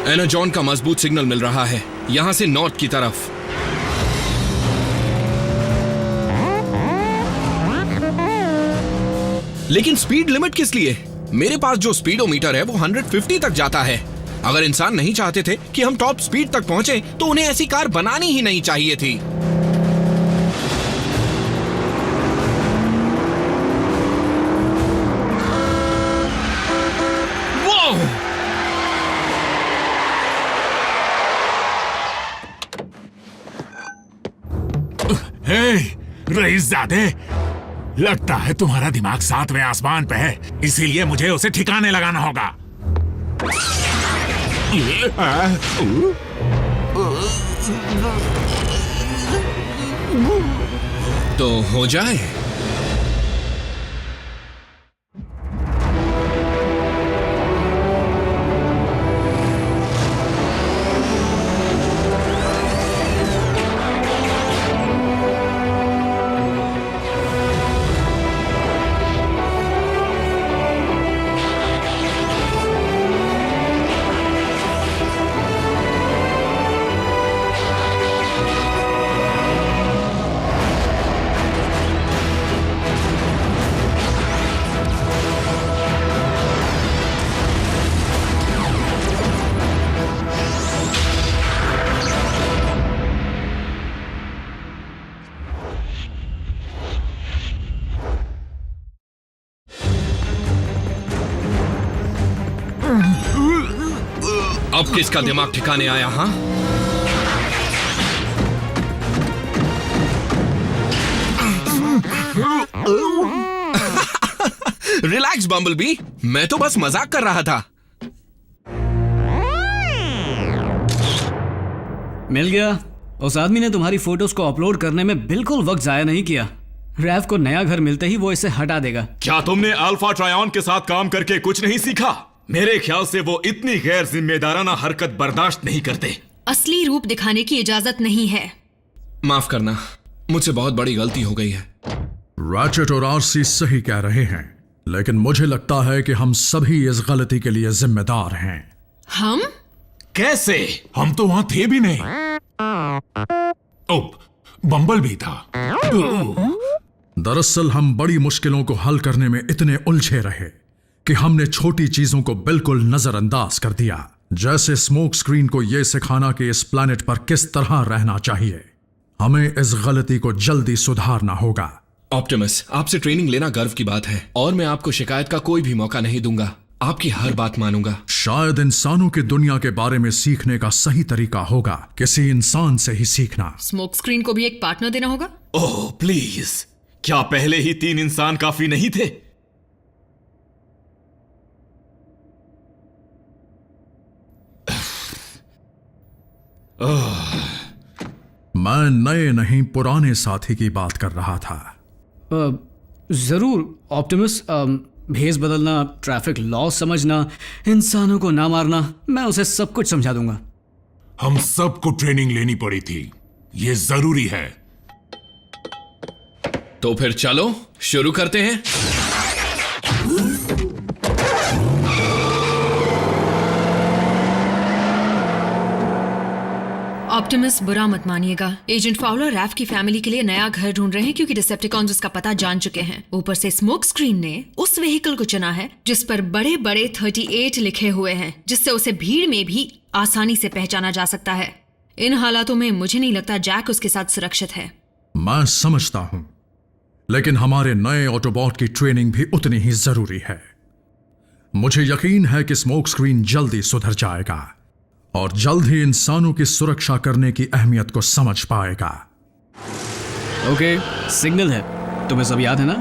एनाजॉन का मजबूत सिग्नल मिल रहा है, यहां से नॉर्थ की तरफ। लेकिन स्पीड लिमिट किस लिए? मेरे पास जो स्पीडोमीटर है वो 150 तक जाता है। अगर इंसान नहीं चाहते थे कि हम टॉप स्पीड तक पहुंचे तो उन्हें ऐसी कार बनानी ही नहीं चाहिए थी। हे, रईसजादे, लगता है तुम्हारा दिमाग 7वें आसमान पे है, इसीलिए मुझे उसे ठिकाने लगाना होगा। तो हो जाए। अब किसका दिमाग ठिकाने आया? हाँ, रिलैक्स बम्बलबी, मैं तो बस मजाक कर रहा था। मिल गया। उस आदमी ने तुम्हारी फोटोज को अपलोड करने में बिल्कुल वक्त जाया नहीं किया। रैफ को नया घर मिलते ही वो इसे हटा देगा। क्या तुमने अल्फा ट्रायन के साथ काम करके कुछ नहीं सीखा? मेरे ख्याल से वो इतनी गैर जिम्मेदाराना हरकत बर्दाश्त नहीं करते। असली रूप दिखाने की इजाजत नहीं है। माफ करना, मुझसे बहुत बड़ी गलती हो गई है। रैचेट और आरसी सही कह रहे हैं, लेकिन मुझे लगता है कि हम सभी इस गलती के लिए जिम्मेदार हैं। हम? कैसे? हम तो वहां थे भी नहीं। बम्बल भी था। दरअसल हम बड़ी मुश्किलों को हल करने में इतने उलझे रहे कि हमने छोटी चीजों को बिल्कुल नजरअंदाज कर दिया, जैसे स्मोक स्क्रीन को यह सिखाना कि इस प्लैनेट पर किस तरह रहना चाहिए। हमें इस गलती को जल्दी सुधारना होगा। ऑप्टिमस, आपसे ट्रेनिंग लेना गर्व की बात है और मैं आपको शिकायत का कोई भी मौका नहीं दूंगा। आपकी हर बात मानूंगा। शायद इंसानों की दुनिया के बारे में सीखने का सही तरीका होगा किसी इंसान से ही सीखना। स्मोक स्क्रीन को भी एक पार्टनर देना होगा। ओह प्लीज, क्या पहले ही 3 इंसान काफी नहीं थे? मैं नए नहीं पुराने साथी की बात कर रहा था। जरूर ऑप्टिमस। भेस बदलना, ट्रैफिक लॉ समझना, इंसानों को ना मारना, मैं उसे सब कुछ समझा दूंगा। हम सबको ट्रेनिंग लेनी पड़ी थी, ये जरूरी है। तो फिर चलो शुरू करते हैं। ऑप्टिमस, बुरा मत मानिएगा। एजेंट फाउलर रैफ की फैमिली के लिए नया घर ढूंढ रहे हैं क्योंकि डिसेप्टिकॉन्स उसका पता जान चुके हैं। ऊपर से स्मोक स्क्रीन ने उस व्हीकल को चुना है जिस पर बड़े बड़े 38 लिखे हुए हैं, जिससे उसे भीड़ में भी आसानी से पहचाना जा सकता है। इन हालातों में मुझे नहीं लगता जैक उसके साथ सुरक्षित है। मैं समझता हूं, लेकिन हमारे नए ऑटोबॉट की ट्रेनिंग भी उतनी ही जरूरी है। मुझे यकीन है कि स्मोक स्क्रीन जल्दी सुधर जाएगा और जल्द ही इंसानों की सुरक्षा करने की अहमियत को समझ पाएगा। ओके, सिग्नल है, तुम्हें सब याद है ना?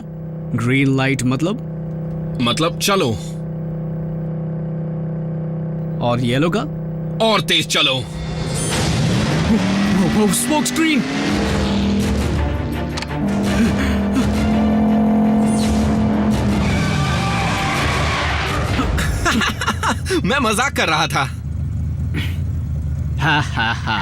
ग्रीन लाइट मतलब चलो। और येलो का? और तेज चलो। Smoke screen! मैं मजाक कर रहा था। हा हा हा।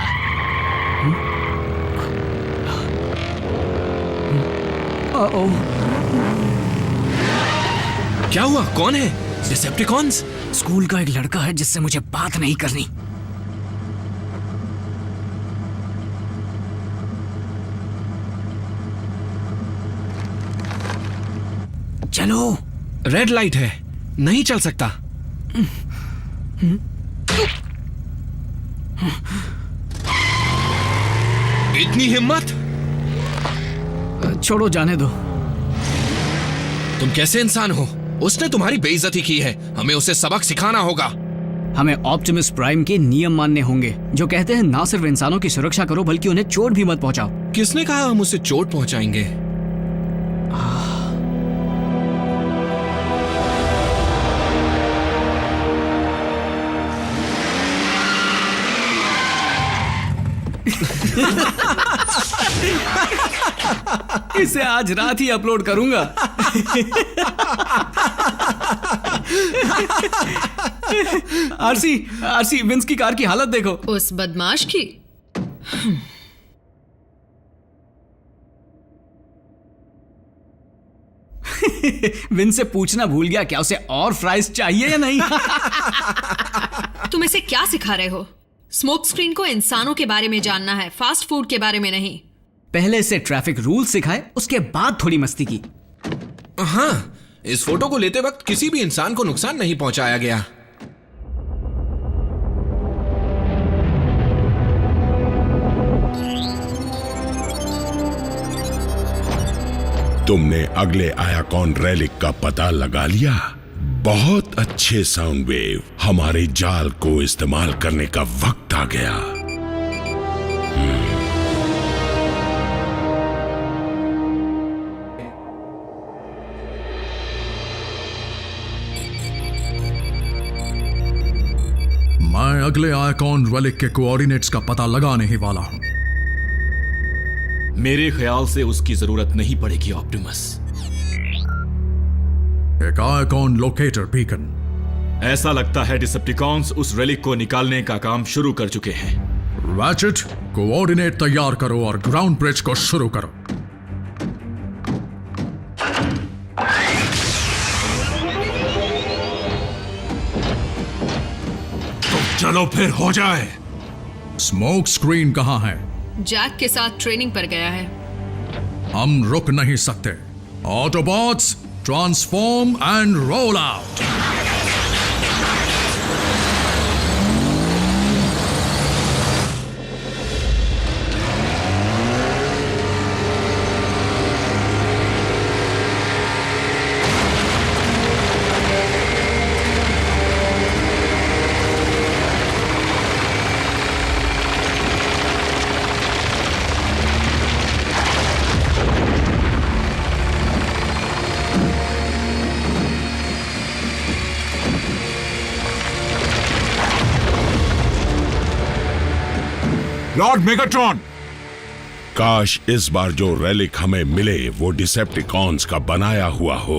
क्या हुआ? कौन है? डिसेप्टिकॉन्स? स्कूल का एक लड़का है जिससे मुझे बात नहीं करनी। चलो। रेड लाइट है, नहीं चल सकता। इतनी हिम्मत? छोड़ो, जाने दो। तुम कैसे इंसान हो? उसने तुम्हारी बेइज्जती की है, हमें उसे सबक सिखाना होगा। हमें ऑप्टिमस प्राइम के नियम मानने होंगे जो कहते हैं ना सिर्फ इंसानों की सुरक्षा करो बल्कि उन्हें चोट भी मत पहुंचाओ। किसने कहा हम उसे चोट पहुंचाएंगे? इसे आज रात ही अपलोड करूंगा। आरसी, विंस की कार की हालत देखो। उस बदमाश की। विंस से पूछना भूल गया, क्या उसे और फ्राइज चाहिए या नहीं? तुम इसे क्या सिखा रहे हो? स्मोक स्क्रीन को इंसानों के बारे में जानना है, फास्ट फूड के बारे में नहीं। पहले से ट्रैफिक रूल सिखाए, उसके बाद थोड़ी मस्ती की। हाँ, इस फोटो को लेते वक्त किसी भी इंसान को नुकसान नहीं पहुंचाया गया। तुमने अगले आयाकॉन रेलिक का पता लगा लिया? बहुत अच्छे साउंड वेव। हमारे जाल को इस्तेमाल करने का वक्त आ गया। मैं अगले आइकॉन रेलिक के कोऑर्डिनेट्स का पता लगाने ही वाला हूं। मेरे ख्याल से उसकी जरूरत नहीं पड़ेगी ऑप्टिमस। एक आइकॉन लोकेटर बीकन। ऐसा लगता है डिसेप्टिकॉन्स उस रेलिक को निकालने का काम शुरू कर चुके हैं। रैचेट, कोऑर्डिनेट तैयार करो और ग्राउंड ब्रिज को शुरू करो। तो चलो फिर हो जाए। स्मोक स्क्रीन कहां है? जैक के साथ ट्रेनिंग पर गया है। हम रुक नहीं सकते। Autobots, transform and roll out. Lord Megatron, काश इस बार जो रेलिक हमें मिले वो डिसेप्टिकॉन्स का बनाया हुआ हो।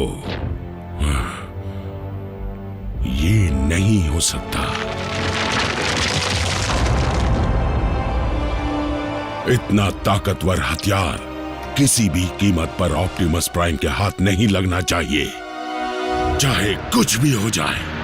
ये नहीं हो सकता। इतना ताकतवर हथियार किसी भी कीमत पर ऑप्टिमस प्राइम के हाथ नहीं लगना चाहिए, चाहे कुछ भी हो जाए।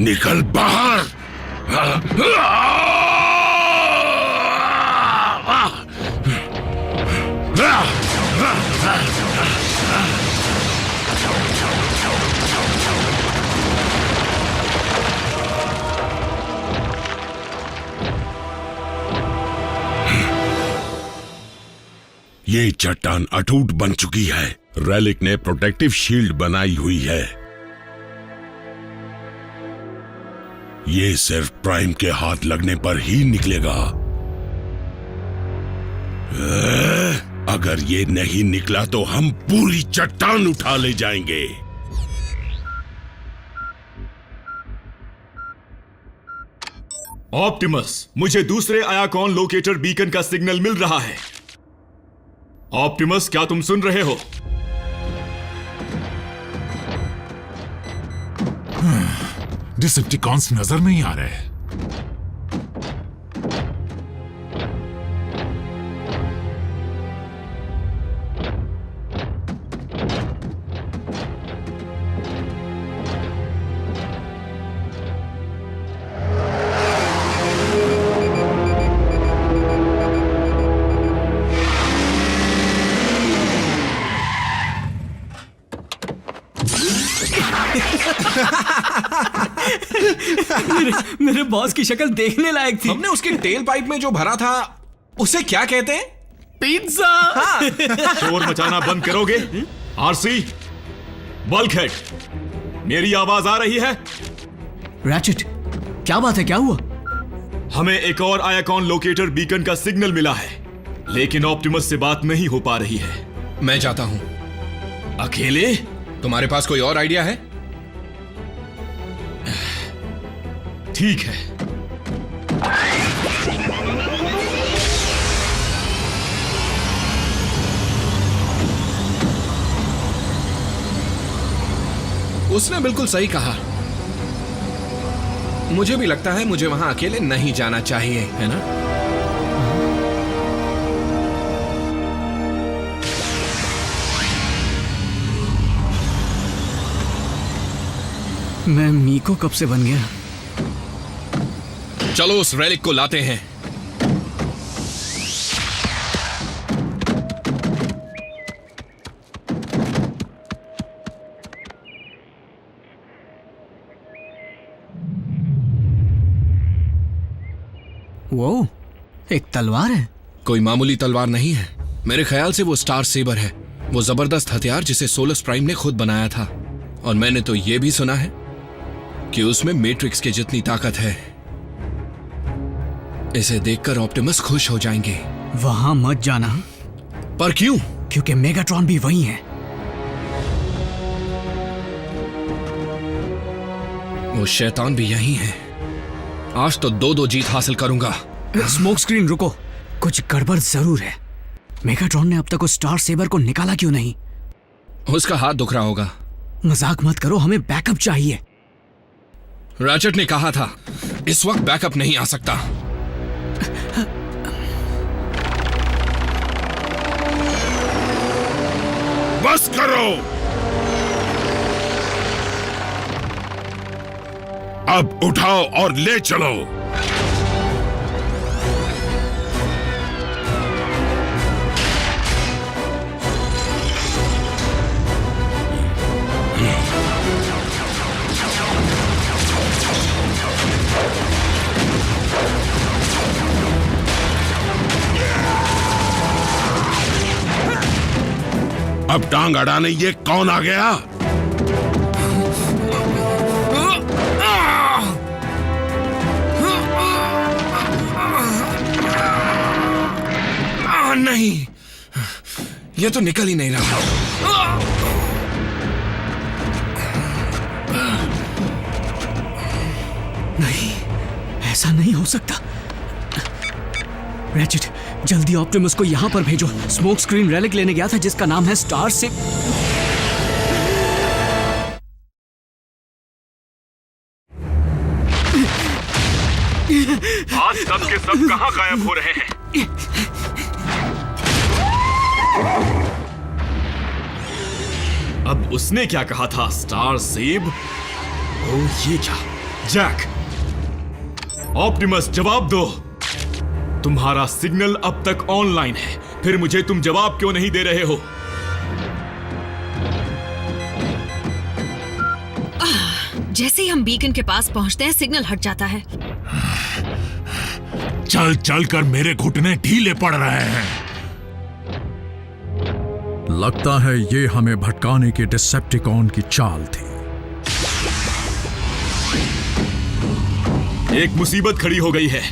निकल बाहर। ये चट्टान अटूट बन चुकी है। रेलिक ने प्रोटेक्टिव शील्ड बनाई हुई है। ये सिर्फ प्राइम के हाथ लगने पर ही निकलेगा। अगर ये नहीं निकला तो हम पूरी चट्टान उठा ले जाएंगे। ऑप्टिमस, मुझे दूसरे आयाकॉन लोकेटर बीकन का सिग्नल मिल रहा है। ऑप्टिमस, क्या तुम सुन रहे हो? डिसेप्टिकॉन्स नजर नहीं आ रहे। मेरे बॉस की शक्ल देखने लायक थी। हमने उसके टेल पाइप में जो भरा था उसे क्या कहते हैं? पिज्जा। शोर मचाना बंद करोगे? आरसी, बल्कहेड, मेरी आवाज आ रही है? रैचेट, क्या बात है, क्या हुआ? हमें एक और आयाकॉन लोकेटर बीकन का सिग्नल मिला है, लेकिन ऑप्टिमस से बात नहीं हो पा रही है। मैं जाता हूं। अकेले? तुम्हारे पास कोई और आइडिया है? ठीक है। उसने बिल्कुल सही कहा। मुझे भी लगता है मुझे वहां अकेले नहीं जाना चाहिए, है ना? मैं मीको कब से बन गया? चलो उस रेलिक को लाते हैं। वो एक तलवार है। कोई मामूली तलवार नहीं है। मेरे ख्याल से वो स्टार सेबर है, वो जबरदस्त हथियार जिसे सोलस प्राइम ने खुद बनाया था। और मैंने तो ये भी सुना है कि उसमें मैट्रिक्स की जितनी ताकत है। इसे देखकर ऑप्टिमस खुश हो जाएंगे। वहां मत जाना। पर क्यों? क्योंकि मेगाट्रॉन भी वही है। वो शैतान भी यही है। आज तो दो जीत हासिल करूंगा। स्मोक स्क्रीन, रुको, कुछ गड़बड़ जरूर है। मेगाट्रॉन ने अब तक उस स्टार सेबर को निकाला क्यों नहीं? उसका हाथ दुख रहा होगा। मजाक मत करो, हमें बैकअप चाहिए। रैचेट ने कहा था इस वक्त बैकअप नहीं आ सकता। बस करो। अब उठाओ और ले चलो। अब टांग अड़ाने ये कौन आ गया? नहीं, ये तो निकल ही नहीं रहा। नहीं, ऐसा नहीं हो सकता। रैचेट, जल्दी ऑप्टिमस को यहां पर भेजो। स्मोक स्क्रीन रेलिक लेने गया था जिसका नाम है स्टार से। आज सब के सब कहां गायब हो रहे हैं? अब उसने क्या कहा था? स्टार सेब? ओ ये क्या? जैक, ऑप्टिमस जवाब दो। तुम्हारा सिग्नल अब तक ऑनलाइन है, फिर मुझे तुम जवाब क्यों नहीं दे रहे हो? जैसे ही हम बीकन के पास पहुंचते हैं सिग्नल हट जाता है। चल चल कर मेरे घुटने ढीले पड़ रहे हैं। लगता है ये हमें भटकाने की डिसेप्टिकॉन की चाल थी। एक मुसीबत खड़ी हो गई है।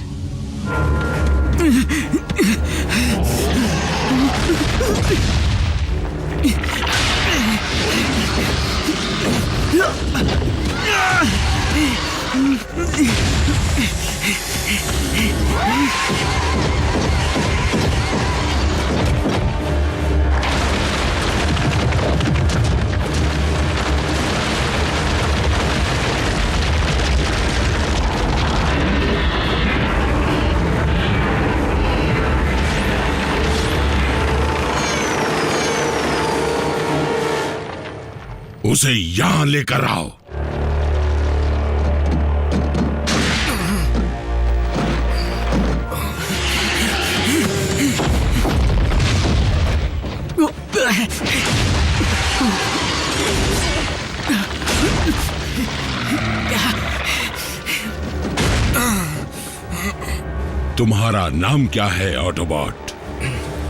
उसे यहां लेकर आओ। तुम्हारा नाम क्या है ऑटोबॉट?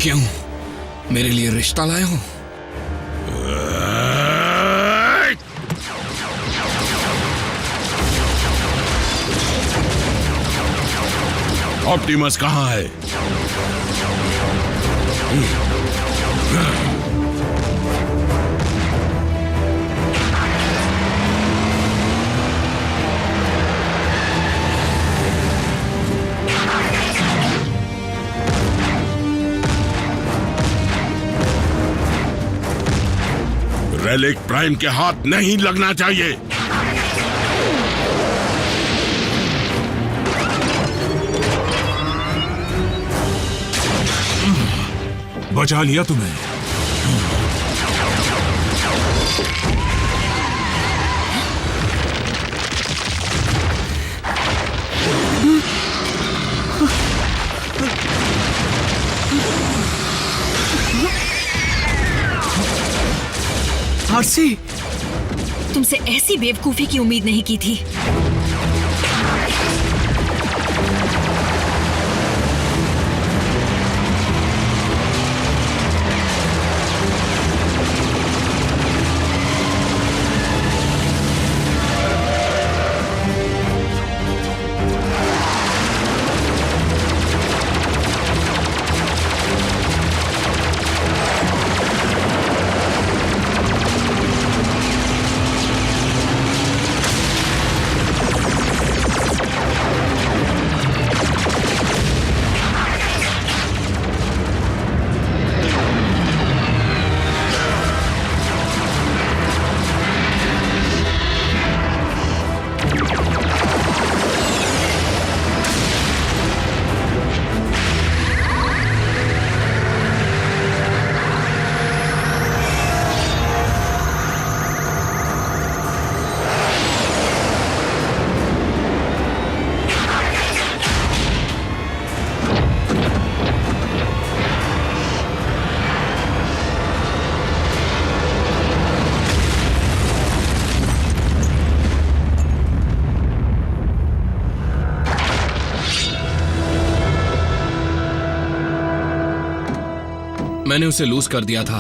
क्यों, मेरे लिए रिश्ता लाए हो? ऑप्टिमस कहाँ है? रेलिक प्राइम के हाथ नहीं लगना चाहिए। बचा लिया तुम्हें। आरसी, तुमसे ऐसी बेवकूफी की उम्मीद नहीं की थी। मैंने उसे लूज कर दिया था।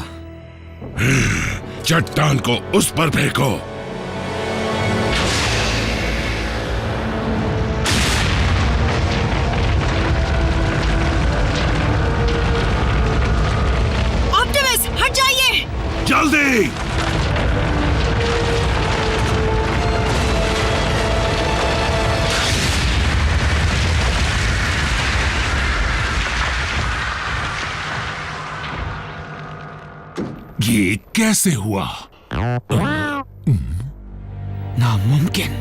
चट्टान को उस पर फेंको। ऑप्टिमस, हट जाइए। जल्दी। ये कैसे हुआ? नामुमकिन।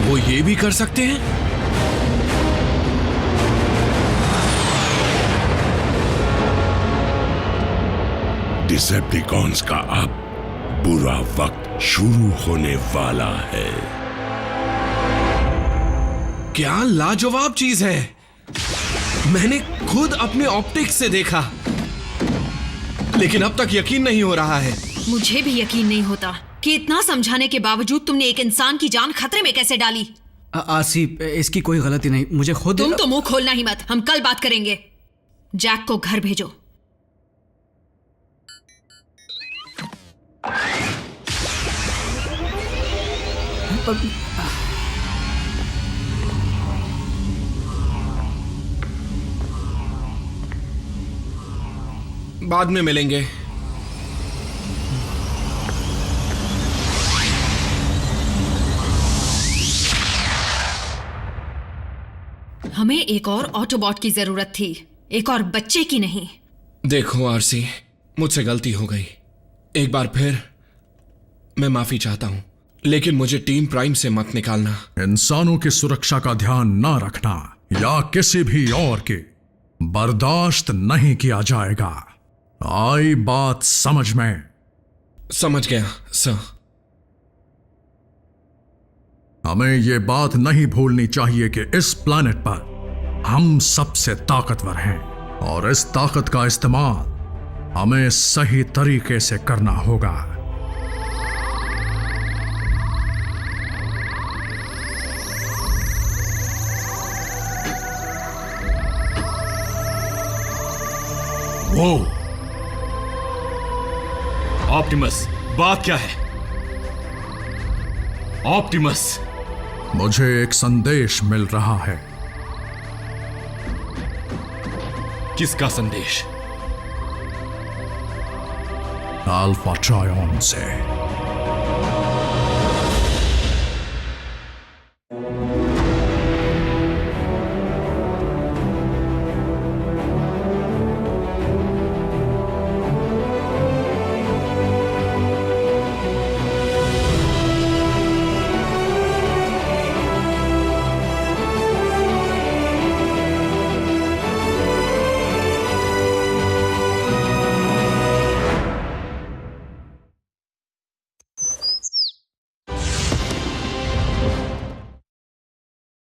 वो ये भी कर सकते हैं? डिसेप्टिकॉन्स का अब बुरा वक्त शुरू होने वाला है। क्या लाजवाब चीज है। मैंने खुद अपने ऑप्टिक्स से देखा, लेकिन अब तक यकीन नहीं हो रहा है। मुझे भी यकीन नहीं होता कि इतना समझाने के बावजूद तुमने एक इंसान की जान खतरे में कैसे डाली। आसिफ, इसकी कोई गलती नहीं, मुझे खुद। तुम तो मुंह खोलना ही मत, हम कल बात करेंगे। जैक को घर भेजो। बाद में मिलेंगे। हमें एक और ऑटोबॉट की जरूरत थी, एक और बच्चे की नहीं। देखो आरसी, मुझसे गलती हो गई। एक बार फिर मैं माफी चाहता हूं, लेकिन मुझे टीम प्राइम से मत निकालना। इंसानों की सुरक्षा का ध्यान ना रखना या किसी भी और की बर्दाश्त नहीं किया जाएगा। आई बात समझ में? समझ गया सर। हमें ये बात नहीं भूलनी चाहिए कि इस प्लैनेट पर हम सबसे ताकतवर हैं और इस ताकत का इस्तेमाल हमें सही तरीके से करना होगा। वो ऑप्टिमस, बात क्या है? ऑप्टिमस, मुझे एक संदेश मिल रहा है। किसका संदेश? अल्फा ट्रायन से।